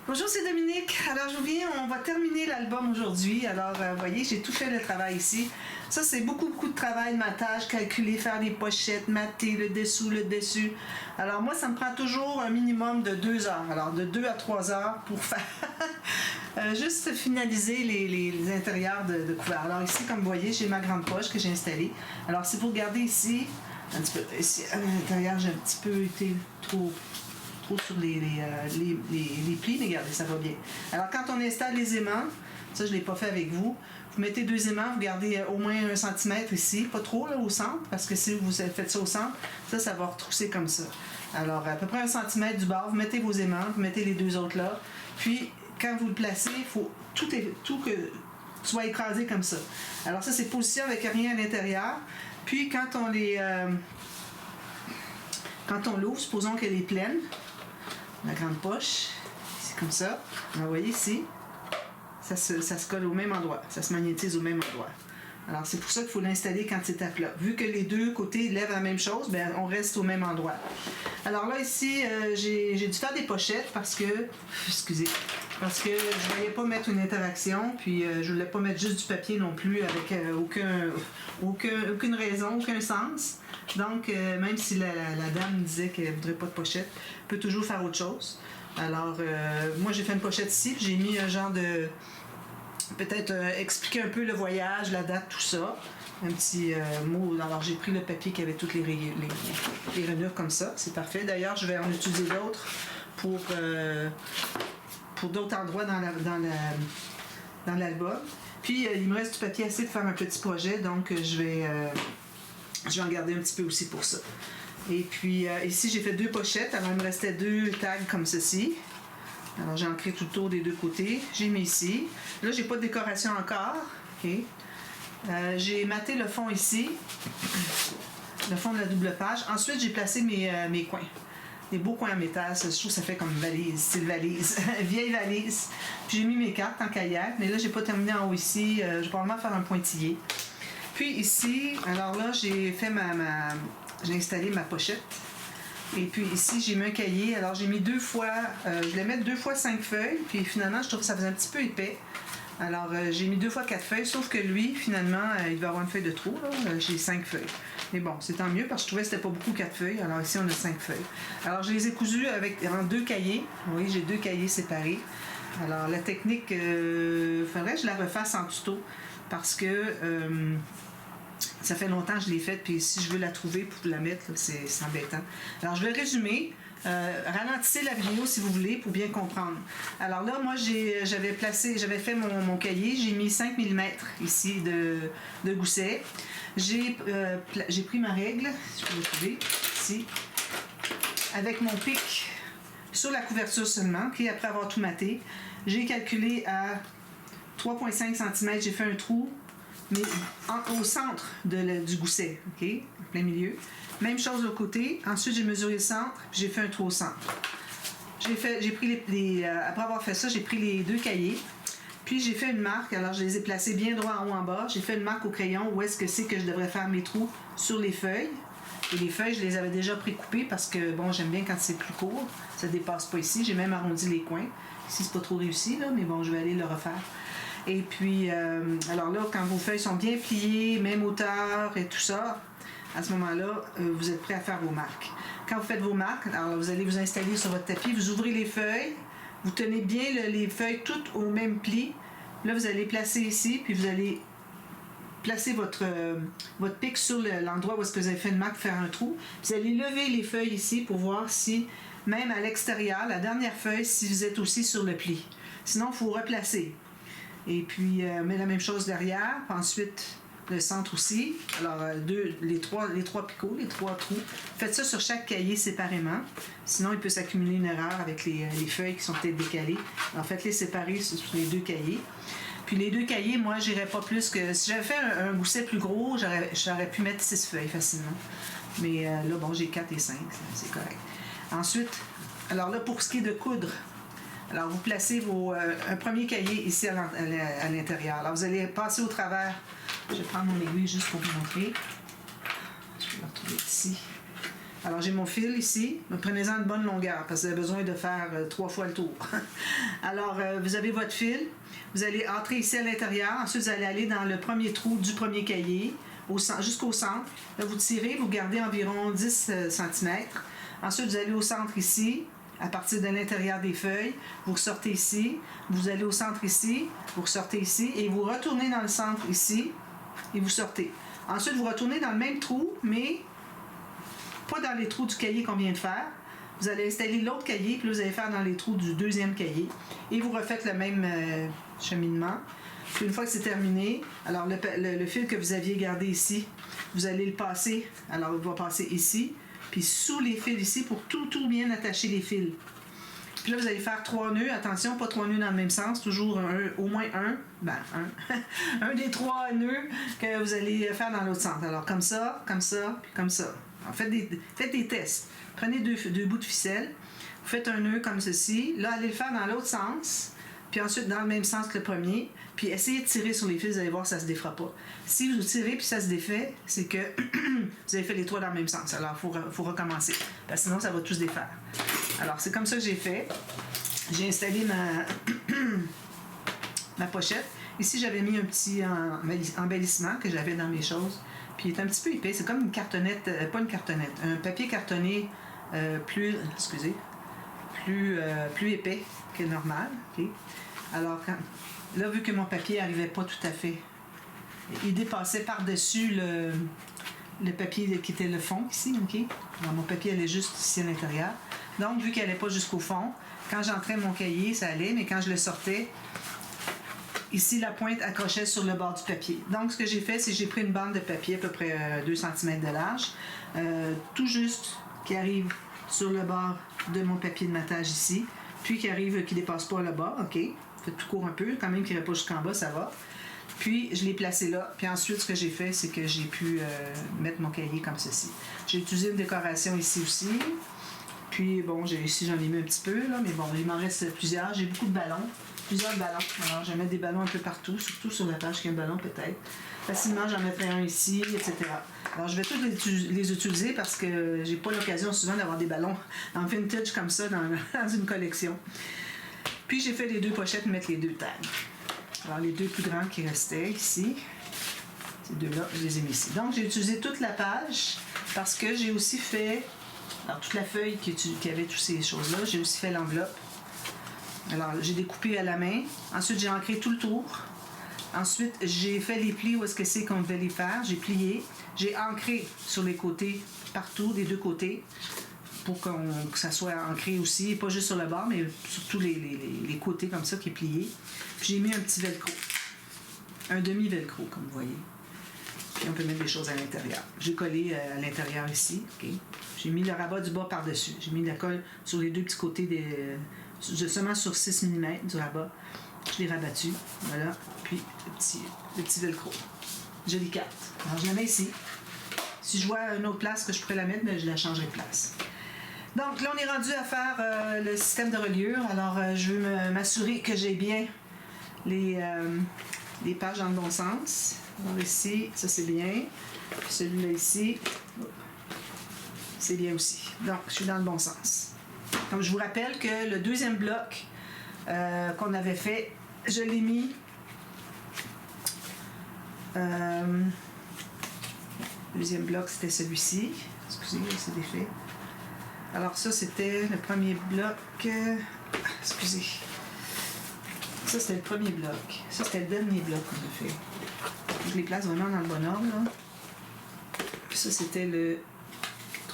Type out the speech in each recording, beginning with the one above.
Bonjour, c'est Dominique. Alors, je vous viens, on va terminer l'album aujourd'hui. Alors, vous voyez, j'ai tout fait le travail ici. Ça, c'est beaucoup de travail, matage, calculer, faire les pochettes, mater le dessous, le dessus. Alors, moi, ça me prend toujours un minimum de 2 heures. Alors, de 2 à 3 heures pour faire juste finaliser les intérieurs de couverts. Alors, ici, comme vous voyez, j'ai ma grande poche que j'ai installée. Alors, si vous regardez ici, un petit peu, ici, à l'intérieur, j'ai un petit peu été trop sur les plis, mais regardez, ça va bien. Alors, quand on installe les aimants, ça, je ne l'ai pas fait avec vous, vous mettez 2 aimants, vous gardez au moins 1 cm ici, pas trop là, au centre, parce que si vous faites ça au centre, ça va retrousser comme ça. Alors, à peu près 1 cm du bord, vous mettez vos aimants, vous mettez les 2 autres là, puis quand vous le placez, il faut tout que soit écrasé comme ça. Alors ça, c'est position avec rien à l'intérieur. Puis quand on l'ouvre, supposons qu'elle est pleine, la grande poche, c'est comme ça. Vous voyez ici, ça se colle au même endroit, ça se magnétise au même endroit. Alors c'est pour ça qu'il faut l'installer quand c'est à plat. Vu que les deux côtés lèvent la même chose, ben, on reste au même endroit. Alors là ici, j'ai dû faire des pochettes parce que, excusez, parce que je ne voulais pas mettre une interaction, puis je ne voulais pas mettre juste du papier non plus avec aucune raison, aucun sens. Donc, même si la dame disait qu'elle ne voudrait pas de pochette, elle peut toujours faire autre chose. Alors, moi, j'ai fait une pochette ici, puis j'ai mis un genre de... peut-être expliquer un peu le voyage, la date, tout ça. Un petit mot. Alors, j'ai pris le papier qui avait toutes les rainures comme ça. C'est parfait. D'ailleurs, je vais en utiliser d'autres pour d'autres endroits dans l'album. Puis, il me reste du papier assez de faire un petit projet, donc je vais en garder un petit peu aussi pour ça. Et puis, ici, j'ai fait 2 pochettes. Alors, il me restait 2 tags comme ceci. Alors, j'ai ancré tout autour des 2 côtés. J'ai mis ici. Là, j'ai pas de décoration encore. Okay. J'ai maté le fond ici. Le fond de la double page. Ensuite, j'ai placé mes coins. Des beaux coins en métal. Je trouve que ça fait comme une valise. C'est une valise. Vieille valise. Puis, j'ai mis mes cartes en cahier. Mais là, j'ai pas terminé en haut ici. Je vais probablement faire un pointillé. Puis, ici, alors là, j'ai fait j'ai installé ma pochette. Et puis ici, j'ai mis un cahier. Alors, j'ai mis 2 fois... je voulais mettre 2 fois 5 feuilles. Puis finalement, je trouve que ça faisait un petit peu épais. Alors, j'ai mis 2 fois 4 feuilles. Sauf que lui, finalement, il va avoir une feuille de trop. J'ai 5 feuilles. Mais bon, c'est tant mieux parce que je trouvais que c'était pas beaucoup 4 feuilles. Alors ici, on a 5 feuilles. Alors, je les ai cousues en 2 cahiers. Oui, j'ai 2 cahiers séparés. Alors, la technique, faudrait que je la refasse en tuto. Parce que... ça fait longtemps que je l'ai faite, puis si je veux la trouver pour la mettre, c'est embêtant. Alors, je vais résumer. Ralentissez la vidéo si vous voulez pour bien comprendre. Alors là, moi, j'avais fait mon cahier. J'ai mis 5 mm ici de gousset. J'ai pris ma règle, si je peux le trouver, ici, avec mon pic sur la couverture seulement, okay, après avoir tout maté. J'ai calculé à 3,5 cm, j'ai fait un trou, mais au centre du gousset, ok, en plein milieu. Même chose de l'autre côté. Ensuite, j'ai mesuré le centre, puis j'ai fait un trou au centre. J'ai pris après avoir fait ça, j'ai pris les 2 cahiers, puis j'ai fait une marque. Alors, je les ai placés bien droit en haut en bas. J'ai fait une marque au crayon où est-ce que c'est que je devrais faire mes trous sur les feuilles. Et les feuilles, je les avais déjà précoupées parce que, bon, j'aime bien quand c'est plus court. Ça dépasse pas ici. J'ai même arrondi les coins. Ici, c'est pas trop réussi, là, mais bon, je vais aller le refaire. Et puis, alors là, quand vos feuilles sont bien pliées, même hauteur et tout ça, à ce moment-là, vous êtes prêt à faire vos marques. Quand vous faites vos marques, alors vous allez vous installer sur votre tapis, vous ouvrez les feuilles, vous tenez bien les feuilles toutes au même pli. Là, vous allez placer ici, puis vous allez placer votre pic sur l'endroit où est-ce que vous avez fait une marque, faire un trou. Vous allez lever les feuilles ici pour voir si, même à l'extérieur, la dernière feuille, si vous êtes aussi sur le pli. Sinon, il faut replacer. Et puis, met la même chose derrière. Ensuite, le centre aussi. Alors, les trois picots, les 3 trous. Faites ça sur chaque cahier séparément. Sinon, il peut s'accumuler une erreur avec les feuilles qui sont peut-être décalées. Alors, faites-les séparer sur les 2 cahiers. Puis, les 2 cahiers, moi, j'irais pas plus que... Si j'avais fait un gousset plus gros, j'aurais pu mettre 6 feuilles facilement. Mais là, bon, j'ai 4 et 5. C'est correct. Ensuite, alors là, pour ce qui est de coudre, alors, vous placez un premier cahier ici à l'intérieur. Alors, vous allez passer au travers. Je vais prendre mon aiguille juste pour vous montrer. Je vais le retrouver ici. Alors, j'ai mon fil ici. Prenez-en une bonne longueur parce que vous avez besoin de faire 3 fois le tour. Alors, vous avez votre fil. Vous allez entrer ici à l'intérieur. Ensuite, vous allez aller dans le premier trou du premier cahier, jusqu'au centre. Là, vous tirez, vous gardez environ 10 cm. Ensuite, vous allez au centre ici, à partir de l'intérieur des feuilles. Vous ressortez ici. Vous allez au centre ici. Vous ressortez ici. Et vous retournez dans le centre ici. Et vous sortez. Ensuite, vous retournez dans le même trou, mais pas dans les trous du cahier qu'on vient de faire. Vous allez installer l'autre cahier, puis là, vous allez faire dans les trous du deuxième cahier. Et vous refaites le même cheminement. Puis une fois que c'est terminé, alors le fil que vous aviez gardé ici, vous allez le passer. Alors, il va passer ici, puis sous les fils ici, pour tout bien attacher les fils. Puis là, vous allez faire 3 nœuds. Attention, pas 3 nœuds dans le même sens. Toujours au moins un des 3 nœuds que vous allez faire dans l'autre sens. Alors, comme ça, puis comme ça. Alors, faites des tests. Prenez deux bouts de ficelle. Vous faites un nœud comme ceci. Là, allez le faire dans l'autre sens. Puis ensuite, dans le même sens que le premier. Puis essayez de tirer sur les fils. Vous allez voir, ça ne se défera pas. Si vous tirez puis ça se défait, c'est que vous avez fait les 3 dans le même sens. Alors, il faut recommencer. Parce que sinon, ça va tout se défaire. Alors, c'est comme ça que j'ai fait. J'ai installé ma pochette. Ici, j'avais mis un petit embellissement que j'avais dans mes choses. Puis, il est un petit peu épais. C'est comme une cartonnette, pas une cartonnette, un papier cartonné plus épais que normal. Okay? Alors, là, vu que mon papier n'arrivait pas tout à fait, il dépassait par-dessus le papier qui était le fond ici. Okay? Alors, mon papier allait juste ici à l'intérieur. Donc, vu qu'elle n'allait pas jusqu'au fond, quand j'entrais mon cahier, ça allait, mais quand je le sortais, ici, la pointe accrochait sur le bord du papier. Donc, ce que j'ai fait, c'est que j'ai pris une bande de papier à peu près 2 cm de large, tout juste, qui arrive sur le bord de mon papier de matage ici, puis qui dépasse pas le bord, OK? Fait tout court un peu, quand même qu'il n'irait pas jusqu'en bas, ça va. Puis, je l'ai placé là. Puis ensuite, ce que j'ai fait, c'est que j'ai pu mettre mon cahier comme ceci. J'ai utilisé une décoration ici aussi. Puis, bon, ici, j'en ai mis un petit peu, là, mais bon, il m'en reste plusieurs. J'ai beaucoup de ballons, plusieurs ballons. Alors, je vais mettre des ballons un peu partout, surtout sur la page qu'il y a un ballon, peut-être. Facilement, j'en mettrai un ici, etc. Alors, je vais tous les utiliser parce que j'ai pas l'occasion souvent d'avoir des ballons en vintage comme ça dans une collection. Puis, j'ai fait les 2 pochettes, mettre les 2 tags. Alors, les 2 plus grandes qui restaient ici, ces 2-là, je les ai mis ici. Donc, j'ai utilisé toute la page parce que j'ai aussi fait... Alors, toute la feuille qui avait toutes ces choses-là, j'ai aussi fait l'enveloppe. Alors, j'ai découpé à la main. Ensuite, j'ai ancré tout le tour. Ensuite, j'ai fait les plis où est-ce que c'est qu'on devait les faire. J'ai plié. J'ai ancré sur les côtés, partout, des 2 côtés, pour que ça soit ancré aussi, pas juste sur le bord, mais sur tous les côtés comme ça qui est plié. Puis, j'ai mis un petit velcro. Un demi-velcro, comme vous voyez. Puis on peut mettre des choses à l'intérieur. J'ai collé à l'intérieur ici. Okay. J'ai mis le rabat du bas par-dessus. J'ai mis la colle sur les 2 petits côtés, seulement sur 6 mm du rabat. Je l'ai rabattu. Voilà. Puis le petit velcro. Jolie carte. Alors je la mets ici. Si je vois une autre place que je pourrais la mettre, bien, je la changerai de place. Donc là, on est rendu à faire le système de reliure. Alors je veux m'assurer que j'ai bien les pages dans le bon sens. Alors ici, ça c'est bien. Puis celui-là ici, c'est bien aussi. Donc, je suis dans le bon sens. Donc, je vous rappelle que le deuxième bloc qu'on avait fait, je l'ai mis... deuxième bloc, c'était celui-ci. Excusez, c'est défait. Alors ça, c'était le premier bloc... excusez. Ça, c'était le premier bloc. Ça, c'était le dernier bloc qu'on a fait. Je les place vraiment dans le bon ordre, là. Puis ça, c'était le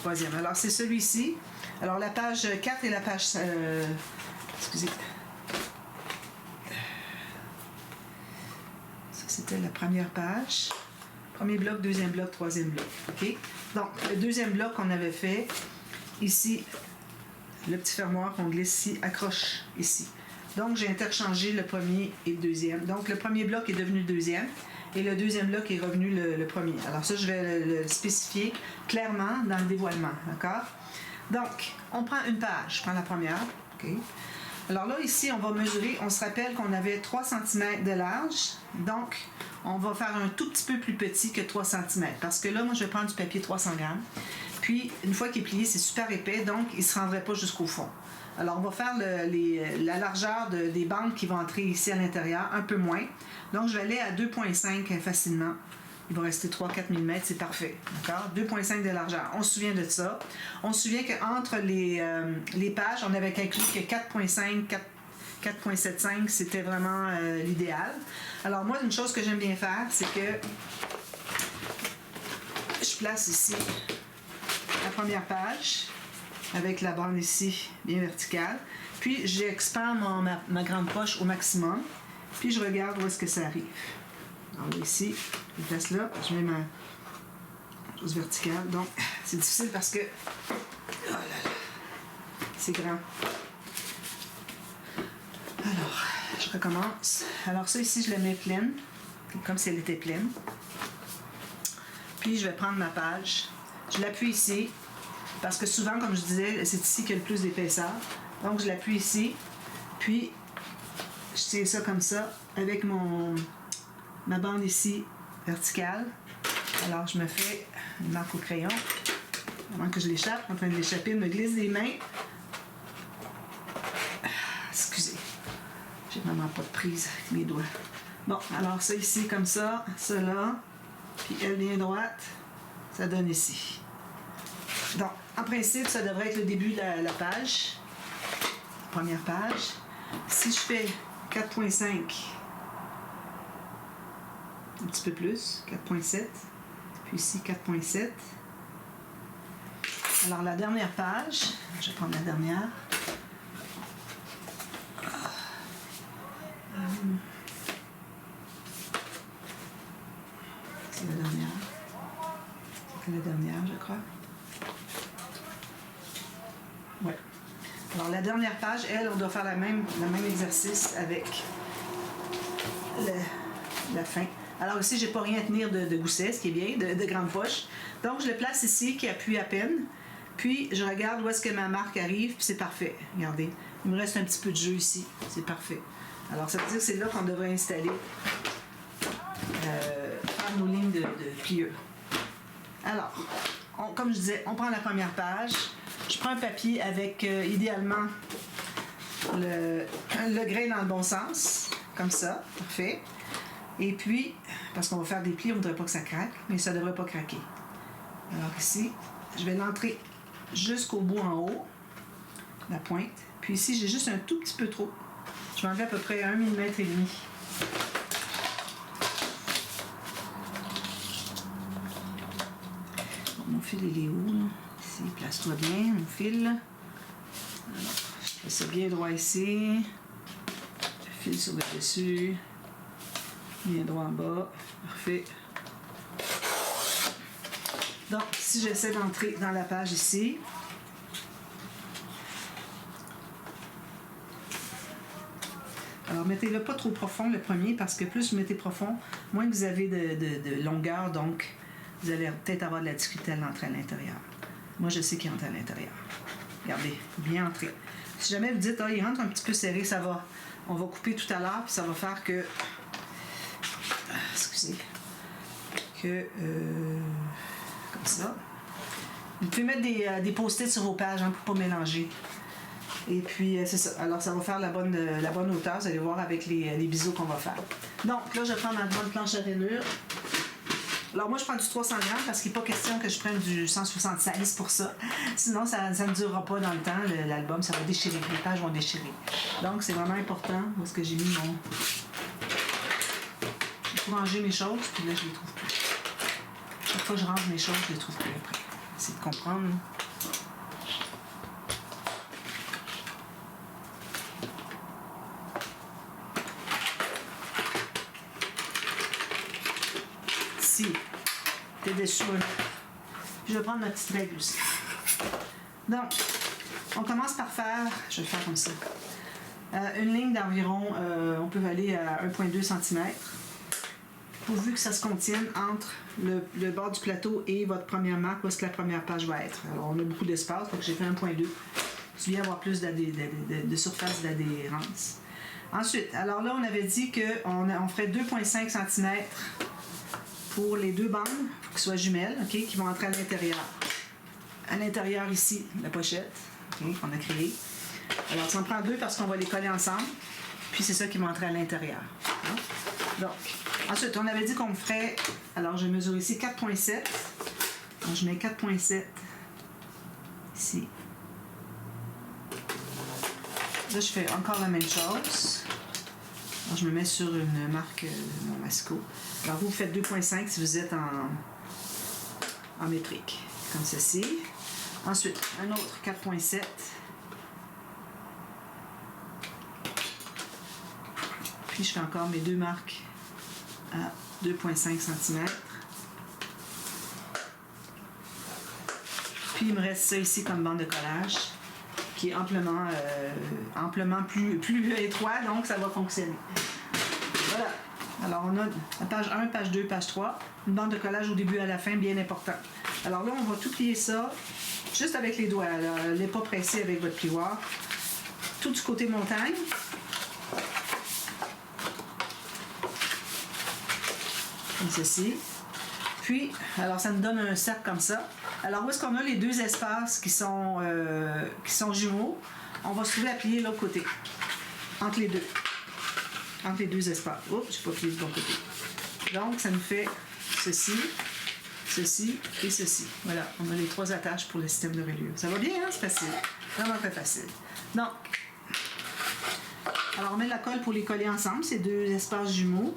3e. Alors, c'est celui-ci. Alors, la page 4 et la page... excusez. Ça, c'était la première page. Premier bloc, deuxième bloc, troisième bloc. OK? Donc, le deuxième bloc qu'on avait fait, ici, le petit fermoir qu'on glisse ici, accroche ici. Donc, j'ai interchangé le premier et le deuxième. Donc, le premier bloc est devenu le deuxième et le deuxième bloc est revenu le premier. Alors ça, je vais le spécifier clairement dans le dévoilement. D'accord? Donc, on prend une page. Je prends la première. OK? Alors là, ici, on va mesurer. On se rappelle qu'on avait 3 cm de large. Donc, on va faire un tout petit peu plus petit que 3 cm. Parce que là, moi, je vais prendre du papier 300 grammes. Puis, une fois qu'il est plié, c'est super épais. Donc, il ne se rendrait pas jusqu'au fond. Alors, on va faire la largeur des bandes qui vont entrer ici à l'intérieur, un peu moins. Donc, je vais aller à 2,5 facilement. Il va rester 3-4 mm, c'est parfait. D'accord? 2,5 de largeur. On se souvient de ça. On se souvient qu'entre les pages, on avait calculé que 4,5, 4,75, c'était vraiment l'idéal. Alors, moi, une chose que j'aime bien faire, c'est que je place ici la première page avec la bande ici bien verticale. Puis, j'expande ma grande poche au maximum. Puis, je regarde où est-ce que ça arrive. Alors, ici, je place là, je mets ma chose verticale. Donc, c'est difficile parce que oh là là, c'est grand. Alors, je recommence. Alors, ça ici, je la mets pleine, comme si elle était pleine. Puis, je vais prendre ma page. Je l'appuie ici, parce que souvent, comme je disais, c'est ici qu'il y a le plus d'épaisseur. Donc, je l'appuie ici. Puis, je tiens ça comme ça, avec ma bande ici verticale. Alors, je me fais une marque au crayon. Avant que je l'échappe, en train de l'échapper, je me glisse des mains. Excusez, j'ai vraiment pas de prise avec mes doigts. Bon, alors ça ici, comme ça là, puis elle vient droite, ça donne ici. Donc, en principe, ça devrait être le début de la page. Première page. Si je fais 4,5, un petit peu plus, 4,7, puis ici 4,7. Alors la dernière page, je vais prendre la dernière. C'est la dernière. C'était la dernière, je crois. Ouais. Alors la dernière page, elle, on doit faire le même exercice avec la fin. Alors ici, j'ai pas rien à tenir de gousset, ce qui est bien, de grande poche. Donc, je le place ici, qui appuie à peine. Puis, je regarde où est-ce que ma marque arrive, puis c'est parfait. Regardez, il me reste un petit peu de jeu ici. C'est parfait. Alors, ça veut dire que c'est là qu'on devrait installer faire nos lignes de pliure. Alors, comme je disais, on prend la première page. Je prends un papier avec, idéalement, le grain dans le bon sens. Comme ça, parfait. Et puis, parce qu'on va faire des plis, on ne voudrait pas que ça craque, mais ça ne devrait pas craquer. Alors ici, je vais l'entrer jusqu'au bout en haut, la pointe. Puis ici, j'ai juste un tout petit peu trop. Je vais enlever à peu près 1,5 mm. Bon, mon fil, il est où, là? Ici, place-toi bien, mon fil. Alors, je fais ça bien droit ici. Je file sur le dessus. Bien droit en bas. Parfait. Donc, si j'essaie d'entrer dans la page ici, alors mettez-le pas trop profond le premier, parce que plus vous mettez profond, moins vous avez de longueur, donc vous allez peut-être avoir de la difficulté à l'entrer à l'intérieur. Moi, je sais qu'il entre à l'intérieur. Regardez, bien entré. Si jamais vous dites, il rentre un petit peu serré, ça va. On va couper tout à l'heure, puis ça va faire que... excusez. Comme ça. Vous pouvez mettre des post-it sur vos pages, pour pas mélanger. Et puis, c'est ça. Alors, ça va faire la bonne hauteur. Vous allez voir avec les biseaux qu'on va faire. Donc, là, je prends ma bonne planche à rainure. Alors, moi, je prends du 300 grammes parce qu'il n'est pas question que je prenne du 176 pour ça. Sinon, ça ne durera pas dans le temps. L'album, ça va déchirer. Les pages vont déchirer. Donc, c'est vraiment important. Où est-ce que j'ai mis mon... Pour ranger mes choses, puis là, je les trouve plus. Chaque fois que je range mes choses, je les trouve plus après. C'est de comprendre. Ici, t'es dessus. Je vais prendre ma petite règle aussi. Donc, on commence par faire, je vais le faire comme ça, une ligne d'environ, on peut aller à 1,2 cm. Pourvu que ça se contienne entre le bord du plateau et votre première marque, où est-ce que la première page va être. Alors, on a beaucoup d'espace, donc j'ai fait 1,2. Tu viens avoir plus de surface d'adhérence. Ensuite, alors là, on avait dit qu'on ferait 2,5 cm pour les deux bandes, pour qu'elles soient jumelles, okay, qui vont entrer à l'intérieur. À l'intérieur ici, la pochette, okay, qu'on a créée. Alors, ça en prend 2 parce qu'on va les coller ensemble. Puis, c'est ça qui va entrer à l'intérieur. Donc, ensuite, on avait dit qu'on me ferait... Alors, je mesure ici 4,7. Donc, je mets 4,7 ici. Là, je fais encore la même chose. Alors, je me mets sur une marque mon Masco. Alors, vous faites 2,5 si vous êtes en métrique, comme ceci. Ensuite, un autre 4,7. Puis, je fais encore mes 2 marques à 2,5 cm. Puis, il me reste ça ici comme bande de collage, qui est amplement plus étroit, donc ça va fonctionner. Voilà. Alors, on a la page 1, page 2, page 3. Une bande de collage au début et à la fin, bien important. Alors là, on va tout plier ça, juste avec les doigts. Les pas pressés avec votre plioir. Tout du côté montagne. Comme ceci. Puis, alors ça nous donne un cercle comme ça. Alors, où est-ce qu'on a les 2 espaces qui sont jumeaux? On va se trouver à plier l'autre côté. Entre les deux. Entre les 2 espaces. Oups, je n'ai pas plié de bon côté. Donc, ça nous fait ceci, ceci et ceci. Voilà, on a les 3 attaches pour le système de reliure. Ça va bien, hein? C'est facile. Vraiment très facile. Donc, alors on met de la colle pour les coller ensemble, ces 2 espaces jumeaux.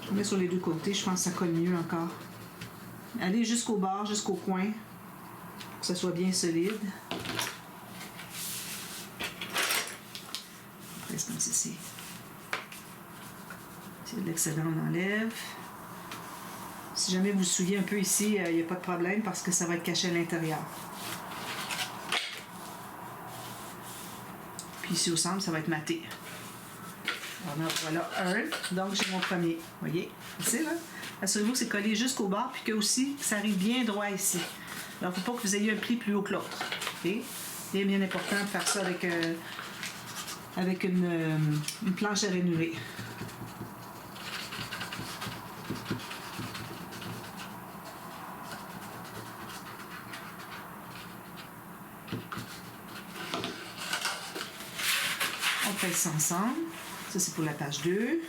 Je mets sur les 2 côtés, je pense que ça colle mieux encore. Allez jusqu'au bord, jusqu'au coin, pour que ça soit bien solide. Après, c'est comme ceci. Si de l'excédent, on enlève. Si jamais vous souillez un peu ici, il n'y a pas de problème parce que ça va être caché à l'intérieur. Puis ici au centre, ça va être maté. Alors, voilà un. Donc, j'ai mon premier. Vous voyez? Ici, là. Assurez-vous que c'est collé jusqu'au bord, puis que aussi, ça arrive bien droit ici. Alors, il ne faut pas que vous ayez un pli plus haut que l'autre. Okay? C'est bien important de faire ça avec une planche à ranurer. On fait ça ensemble. Ça, c'est pour la page 2.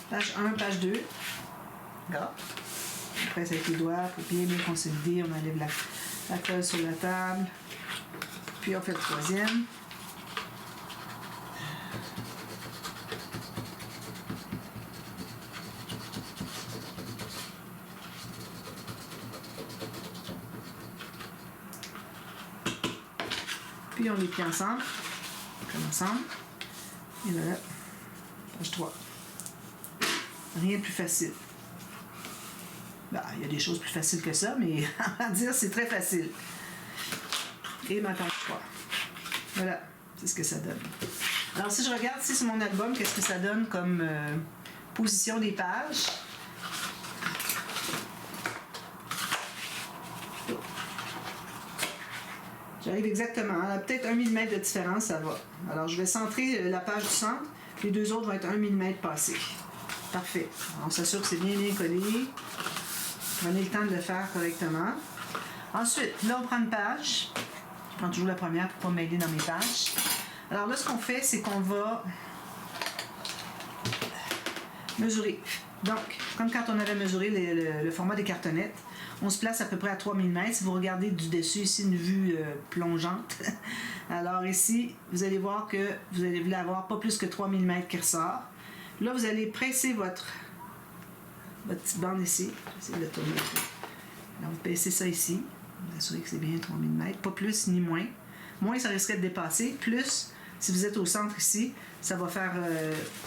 Page 1, page 2. Là. On presse avec les doigts pour bien consolider. On enlève la colle sur la table. Puis on fait le troisième. Puis on les plie ensemble, comme ensemble. Et voilà, page 3. Rien de plus facile. Ben, il y a des choses plus faciles que ça, mais à dire, c'est très facile. Et ma page 3. Voilà, c'est ce que ça donne. Alors, si je regarde ici sur mon album, qu'est-ce que ça donne comme position des pages? J'arrive exactement. Peut-être 1 mm de différence, ça va. Alors, je vais centrer la page du centre. Les 2 autres vont être 1 mm passés. Parfait. Alors, on s'assure que c'est bien collé. Prenez le temps de le faire correctement. Ensuite, là, on prend une page. Je prends toujours la première pour ne pas m'aider dans mes pages. Alors là, ce qu'on fait, c'est qu'on va mesurer. Donc, comme quand on avait mesuré le format des cartonnettes, on se place à peu près à 3 mm. Si vous regardez du dessus, ici, une vue plongeante. Alors ici, vous allez voir que vous allez avoir pas plus que 3 mm qui ressort. Là, vous allez presser votre petite bande ici. J'essaie de tourner un peu. Donc, baissez ça ici. Vous assurez que c'est bien 3 mm. Pas plus ni moins. Moins, ça risquerait de dépasser. Plus, si vous êtes au centre ici, ça va faire,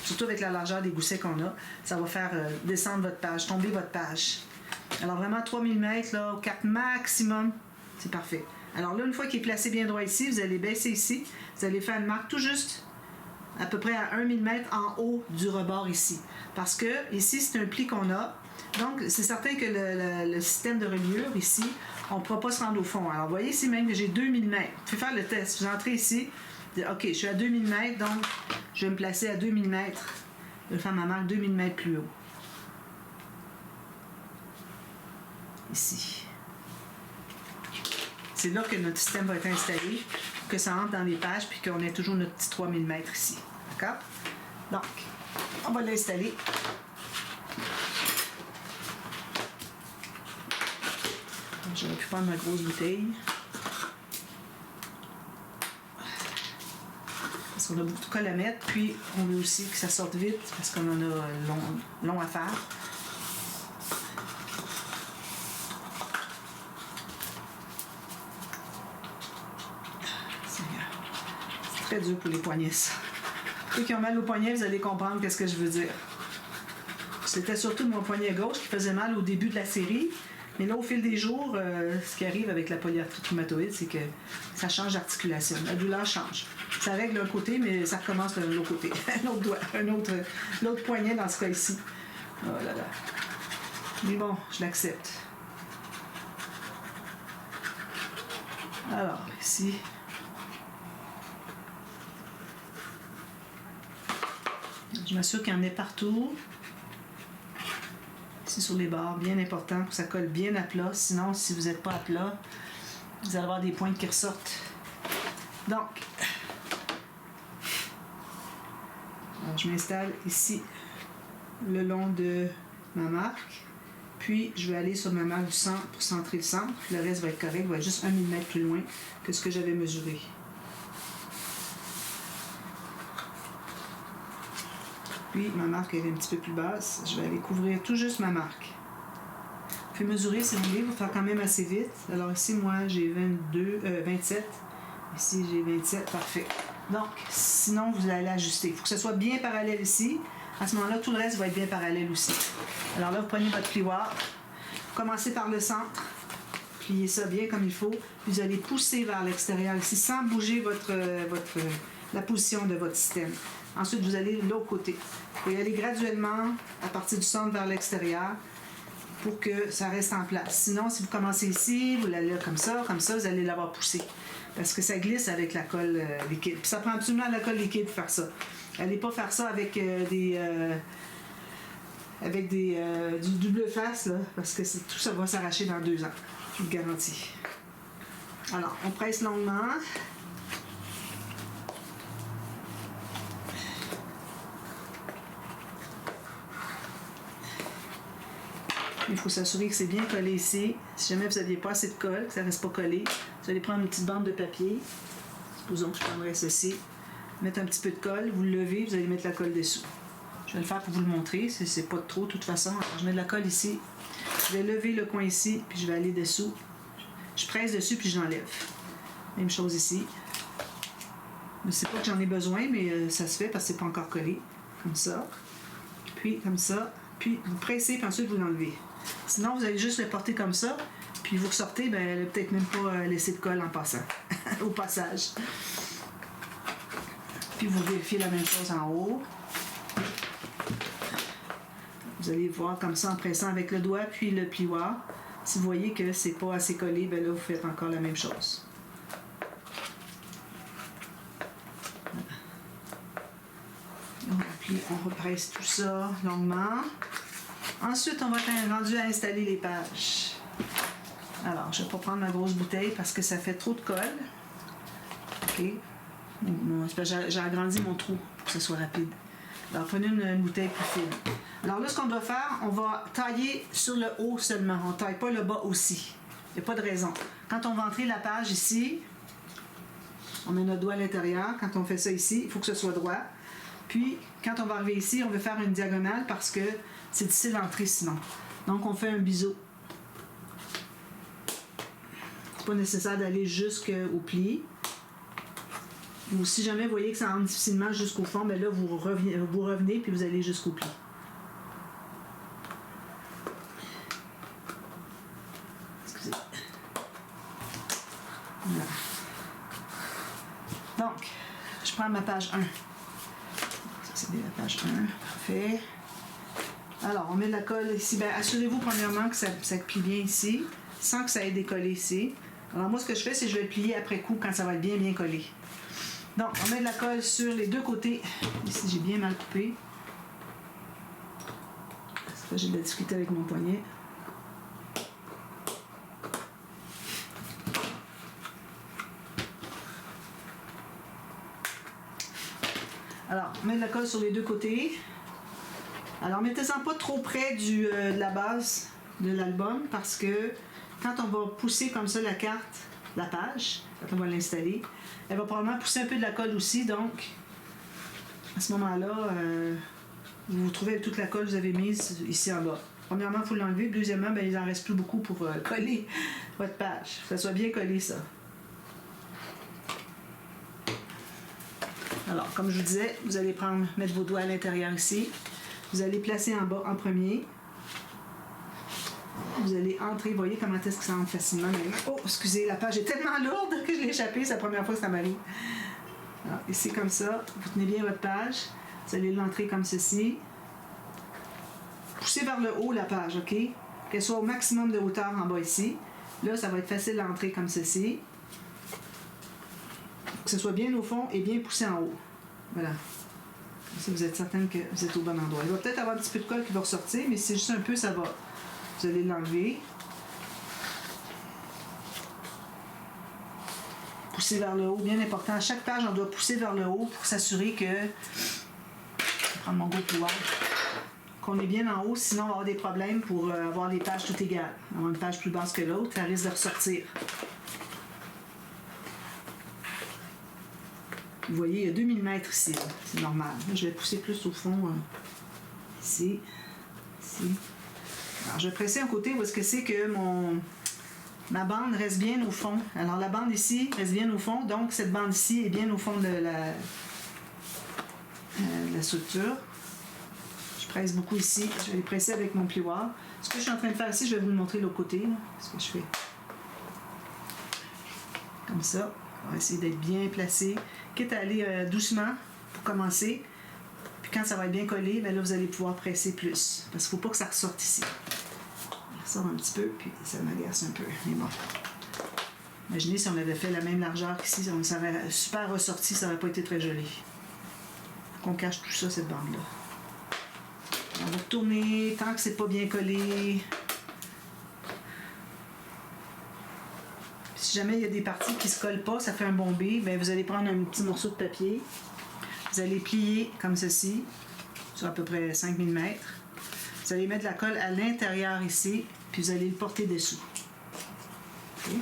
surtout avec la largeur des goussets qu'on a, ça va faire descendre votre page, tomber votre page. Alors vraiment 3 mm, là, au 4 maximum, c'est parfait. Alors là, une fois qu'il est placé bien droit ici, vous allez baisser ici, vous allez faire une marque tout juste à peu près à 1 mm en haut du rebord ici. Parce que ici, c'est un pli qu'on a. Donc, c'est certain que le système de reliure ici, on ne pourra pas se rendre au fond. Alors, vous voyez ici même que j'ai 2 mm. Vous pouvez faire le test. Vous entrez ici, OK, je suis à 2 mm, donc je vais me placer à 2 mm. Je vais faire ma marque 2 mm plus haut. Ici. C'est là que notre système va être installé, que ça entre dans les pages, puis qu'on ait toujours notre petit 3 mm ici. D'accord? Donc, on va l'installer. J'aurais pu prendre ma grosse bouteille. Parce qu'on a beaucoup de colle à mettre, puis on veut aussi que ça sorte vite, parce qu'on en a long à faire. Très dur pour les poignets, ça. Ceux qui ont mal au poignet, vous allez comprendre qu'est-ce que je veux dire. C'était surtout mon poignet gauche qui faisait mal au début de la série, mais là, au fil des jours, ce qui arrive avec la polyarthrite rhumatoïde, c'est que ça change d'articulation. La douleur change. Ça règle un côté, mais ça recommence de l'autre côté. Un autre doigt, l'autre poignet dans ce cas-ci. Oh là là. Mais bon, je l'accepte. Alors, ici... Je m'assure qu'il y en ait partout. Ici sur les bords, bien important que ça colle bien à plat. Sinon, si vous n'êtes pas à plat, vous allez avoir des pointes qui ressortent. Donc, alors, je m'installe ici le long de ma marque. Puis, je vais aller sur ma marque du centre pour centrer le centre. Le reste va être correct, va être juste 1 mm plus loin que ce que j'avais mesuré. Puis ma marque elle est un petit peu plus basse. Je vais aller couvrir tout juste ma marque. Vous pouvez mesurer si vous voulez, vous faire quand même assez vite. Alors ici, moi, j'ai 27. Ici, j'ai 27. Parfait. Donc, sinon, vous allez ajuster. Il faut que ce soit bien parallèle ici. À ce moment-là, tout le reste va être bien parallèle aussi. Alors là, vous prenez votre plioir. Vous commencez par le centre. Pliez ça bien comme il faut. Puis vous allez pousser vers l'extérieur ici sans bouger la position de votre système. Ensuite, vous allez de l'autre côté. Vous pouvez y aller graduellement à partir du centre vers l'extérieur pour que ça reste en place. Sinon, si vous commencez ici, vous l'allez comme ça, vous allez l'avoir poussé. Parce que ça glisse avec la colle liquide. Puis ça prend absolument la colle liquide pour faire ça. N'allez pas faire ça avec du double face, là, parce que tout ça va s'arracher dans 2 ans. Je vous le garantis. Alors, on presse longuement. Il faut s'assurer que c'est bien collé ici. Si jamais vous n'aviez pas assez de colle, que ça ne reste pas collé, vous allez prendre une petite bande de papier. Supposons que je prendrais ceci. Mettre un petit peu de colle, vous le levez, vous allez mettre la colle dessous. Je vais le faire pour vous le montrer, c'est pas trop de toute façon. Alors, je mets de la colle ici. Je vais lever le coin ici, puis je vais aller dessous. Je presse dessus, puis je l'enlève. Même chose ici. Je ne sais pas que j'en ai besoin, mais ça se fait parce que c'est pas encore collé. Comme ça. Puis comme ça. Puis vous pressez, puis ensuite vous l'enlevez. Sinon, vous allez juste le porter comme ça, puis vous ressortez, ben, elle n'a peut-être même pas laissé de colle en passant, au passage. Puis vous vérifiez la même chose en haut. Vous allez voir comme ça en pressant avec le doigt, puis le plioir. Si vous voyez que c'est pas assez collé, ben là, vous faites encore la même chose. On represse tout ça longuement. Ensuite, on va être rendu à installer les pages. Alors, je ne vais pas prendre ma grosse bouteille parce que ça fait trop de colle. OK. J'ai agrandi mon trou pour que ce soit rapide. Alors, prenez une bouteille plus fine. Alors là, ce qu'on doit faire, on va tailler sur le haut seulement. On ne taille pas le bas aussi. Il n'y a pas de raison. Quand on va entrer la page ici, on met notre doigt à l'intérieur. Quand on fait ça ici, il faut que ce soit droit. Puis, quand on va arriver ici, on veut faire une diagonale parce que c'est difficile d'entrer sinon. Donc, on fait un biseau. C'est pas nécessaire d'aller jusqu'au pli. Ou si jamais vous voyez que ça rentre difficilement jusqu'au fond, bien là, vous revenez puis vous allez jusqu'au pli. Excusez. Voilà. Donc, je prends ma page 1. C'est bien la page 1. Parfait. Alors, on met de la colle ici. Bien, assurez-vous premièrement que ça plie bien ici, sans que ça ait décollé ici. Alors, moi, ce que je fais, c'est que je vais le plier après coup quand ça va être bien collé. Donc, on met de la colle sur les deux côtés. Ici, j'ai bien mal coupé. C'est pas, j'ai de la difficulté avec mon poignet. Alors, on met de la colle sur les deux côtés. Alors, mettez-en pas trop près de la base de l'album parce que quand on va pousser comme ça la carte, la page, quand on va l'installer, elle va probablement pousser un peu de la colle aussi. Donc, à ce moment-là, vous trouvez toute la colle que vous avez mise ici en bas. Premièrement, il faut l'enlever. Deuxièmement, ben, il n'en reste plus beaucoup pour coller votre page. Que ça soit bien collé, ça. Alors, comme je vous disais, vous allez mettre vos doigts à l'intérieur ici. Vous allez placer en bas en premier. Vous allez entrer, vous voyez comment est-ce que ça entre facilement. Oh, excusez, la page est tellement lourde que je l'ai échappée, c'est la première fois que ça m'arrive. Alors, ici comme ça, vous tenez bien votre page. Vous allez l'entrer comme ceci. Poussez vers le haut la page, OK? Qu'elle soit au maximum de hauteur en bas ici. Là, ça va être facile d'entrer comme ceci. Que ce soit bien au fond et bien poussé en haut. Voilà. Si vous êtes certain que vous êtes au bon endroit. Il va peut-être avoir un petit peu de colle qui va ressortir, mais si c'est juste un peu, ça va. Vous allez l'enlever. Pousser vers le haut, bien important. À chaque page, on doit pousser vers le haut pour s'assurer que... Je vais prendre mon gros pouvoir. Qu'on est bien en haut, sinon on va avoir des problèmes pour avoir les pages toutes égales. Avoir une page plus basse que l'autre, ça risque de ressortir. Vous voyez, il y a 2 mm ici, c'est normal. Là, je vais pousser plus au fond, ici, ici. Alors, je vais presser un côté où est-ce que c'est que ma bande reste bien au fond. Alors, la bande ici reste bien au fond, donc cette bande ici est bien au fond de la structure. Je presse beaucoup ici, je vais les presser avec mon plioir. Ce que je suis en train de faire ici, je vais vous le montrer de l'autre côté, là, ce que je fais. Comme ça. On va essayer d'être bien placé. Quitte à aller doucement pour commencer. Puis quand ça va être bien collé, bien là, vous allez pouvoir presser plus. Parce qu'il ne faut pas que ça ressorte ici. Il ressort un petit peu, puis ça m'agace un peu. Mais bon. Imaginez si on avait fait la même largeur qu'ici, ça aurait super ressorti, ça n'aurait pas été très joli. Il faut qu'on cache tout ça, cette bande-là. On va tourner tant que c'est pas bien collé. Si jamais il y a des parties qui ne se collent pas, ça fait un bombé, bien vous allez prendre un petit morceau de papier. Vous allez plier comme ceci, sur à peu près 5 mm. Vous allez mettre de la colle à l'intérieur ici, puis vous allez le porter dessous. Okay.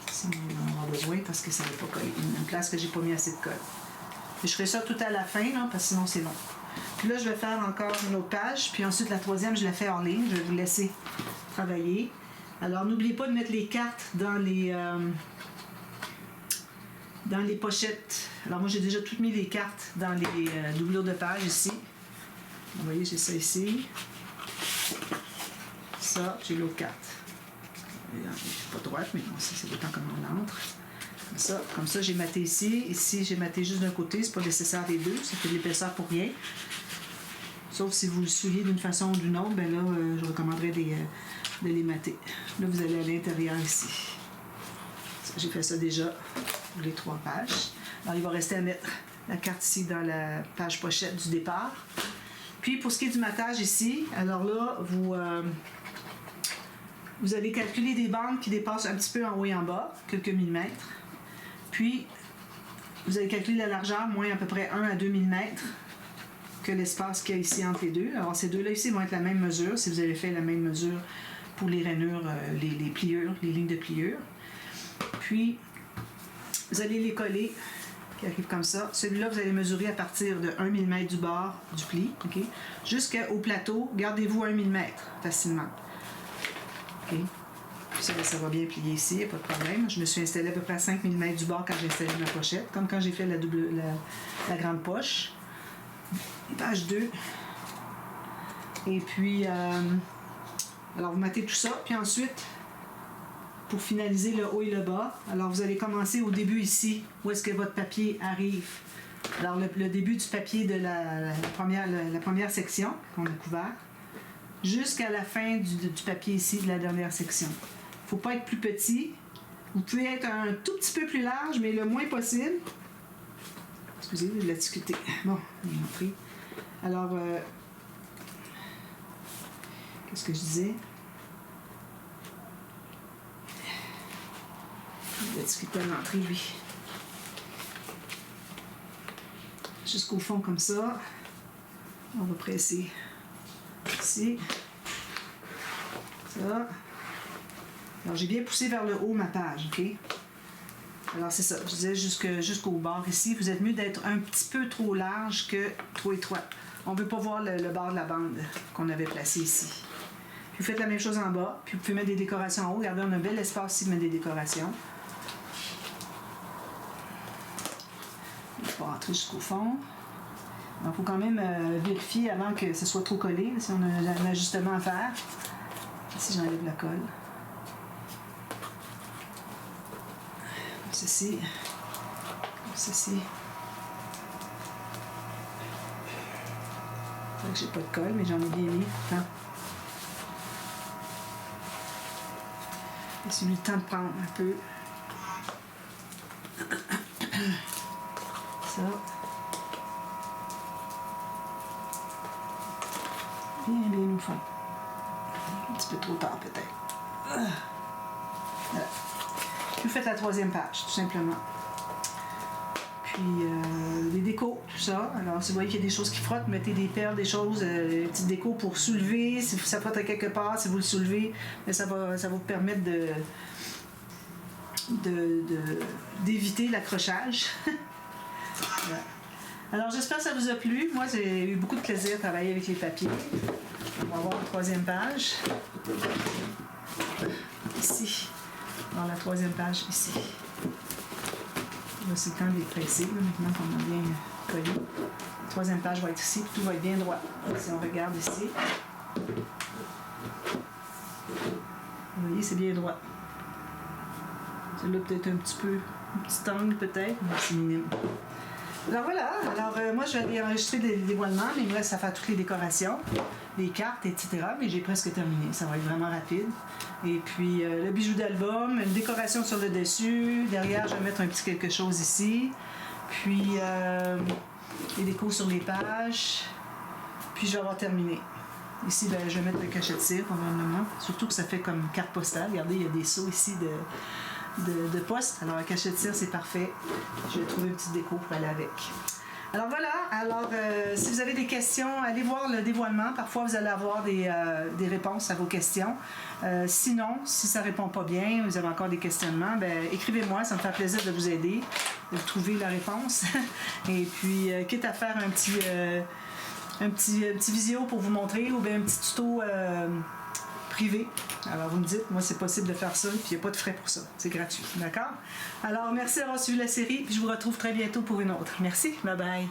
Ici, on en aura besoin parce que ça ne va pas coller. Une place que j'ai pas mis assez de colle. Puis je ferai ça tout à la fin, là, parce que sinon c'est long. Puis là, je vais faire encore une autre page, puis ensuite la troisième, je la fais en ligne. Je vais vous laisser travailler. Alors, n'oubliez pas de mettre les cartes dans les pochettes. Alors, moi, j'ai déjà toutes mis les cartes dans les doublures de page ici. Vous voyez, j'ai ça ici. Ça, j'ai l'autre carte. Pas droite, mais bon, ça dépend comment on entre. Comme ça, j'ai maté ici. Ici, j'ai maté juste d'un côté. C'est pas nécessaire des deux. Ça fait de l'épaisseur pour rien. Sauf si vous le souillez d'une façon ou d'une autre, ben là, je recommanderais de les mater. Là, vous allez à l'intérieur ici. J'ai fait ça déjà pour les 3 pages. Alors, il va rester à mettre la carte ici dans la page pochette du départ. Puis, pour ce qui est du matage ici, alors là, vous allez calculer des bandes qui dépassent un petit peu en haut et en bas, quelques millimètres. Puis, vous allez calculer la largeur, moins à peu près 1 à 2 mm que l'espace qu'il y a ici entre les deux. Alors, ces deux-là ici vont être la même mesure, si vous avez fait la même mesure pour les rainures, les pliures, les lignes de pliure. Puis, vous allez les coller, qui arrivent comme ça. Celui-là, vous allez mesurer à partir de 1 mm du bord du pli, okay? Jusqu'au plateau, gardez-vous 1 mm facilement. Okay? Ça va bien plier ici, il n'y a pas de problème. Je me suis installée à peu près à 5 mm du bord quand j'ai installé ma pochette, comme quand j'ai fait la grande poche. Page 2. Et puis, alors vous matez tout ça, puis ensuite, pour finaliser le haut et le bas, alors vous allez commencer au début ici, où est-ce que votre papier arrive. Alors le début du papier de la première section qu'on a couvert, jusqu'à la fin du papier ici de la dernière section. Il ne faut pas être plus petit Vous pouvez être un tout petit peu plus large, mais le moins possible. Excusez, j'ai de la difficulté. Bon, on est entré. Alors, qu'est-ce que je disais? J'ai de la difficulté à l'entrée, lui. Jusqu'au fond, comme ça. On va presser ici. Ça. Alors, j'ai bien poussé vers le haut ma page, OK? Alors, c'est ça. Je disais jusqu'au bord ici. Vous êtes mieux d'être un petit peu trop large que trop étroit. On ne veut pas voir le bord de la bande qu'on avait placé ici. Puis vous faites la même chose en bas. Puis vous pouvez mettre des décorations en haut. Regardez, on a un bel espace ici de mettre des décorations. Il faut rentrer jusqu'au fond. Il faut quand même vérifier avant que ce soit trop collé, si on a un ajustement à faire. Ici, j'enlève la colle. Comme ceci. Comme ceci. C'est vrai que j'ai pas de colle, mais j'en ai bien mis pourtant. J'ai eu le temps de prendre un peu. Ça. Bien au fond. Un petit peu trop tard peut-être. Voilà. Vous faites la troisième page, tout simplement. Puis les décos, tout ça. Alors si vous voyez qu'il y a des choses qui frottent, mettez des perles, des choses, des petites décos pour soulever. Si ça frotte à quelque part, si vous le soulevez, ça va vous permettre d'éviter l'accrochage. Voilà. Alors, j'espère que ça vous a plu. Moi, j'ai eu beaucoup de plaisir à travailler avec les papiers. On va voir la troisième page. Ici. Dans la troisième page, ici. Là, c'est le temps de les presser, là, maintenant qu'on a bien collé. La troisième page va être ici, puis tout va être bien droit. Si on regarde ici. Vous voyez, c'est bien droit. Celle-là, peut-être un petit angle, peut-être, mais c'est minime. Alors voilà, moi je vais enregistrer des dévoilements, mais il me reste à faire toutes les décorations, les cartes, etc. Mais j'ai presque terminé, ça va être vraiment rapide. Et puis le bijou d'album, une décoration sur le dessus, derrière je vais mettre un petit quelque chose ici, puis les décos sur les pages, puis je vais avoir terminé. Ici, ben, je vais mettre le cachet de cire probablement, surtout que ça fait comme carte postale. Regardez, il y a des seaux ici de poste. Alors, la cachet de cire, c'est parfait. Je vais trouver une petite déco pour aller avec. Alors voilà, si vous avez des questions, allez voir le dévoilement. Parfois, vous allez avoir des réponses à vos questions. Sinon, si ça ne répond pas bien, vous avez encore des questionnements, ben, écrivez-moi, ça me fait plaisir de vous aider, de trouver la réponse. Et puis, quitte à faire un petit visio pour vous montrer ou bien un petit tuto privé. Alors, vous me dites, moi, c'est possible de faire ça, puis il n'y a pas de frais pour ça. C'est gratuit, d'accord? Alors, merci d'avoir suivi la série, puis je vous retrouve très bientôt pour une autre. Merci, bye bye!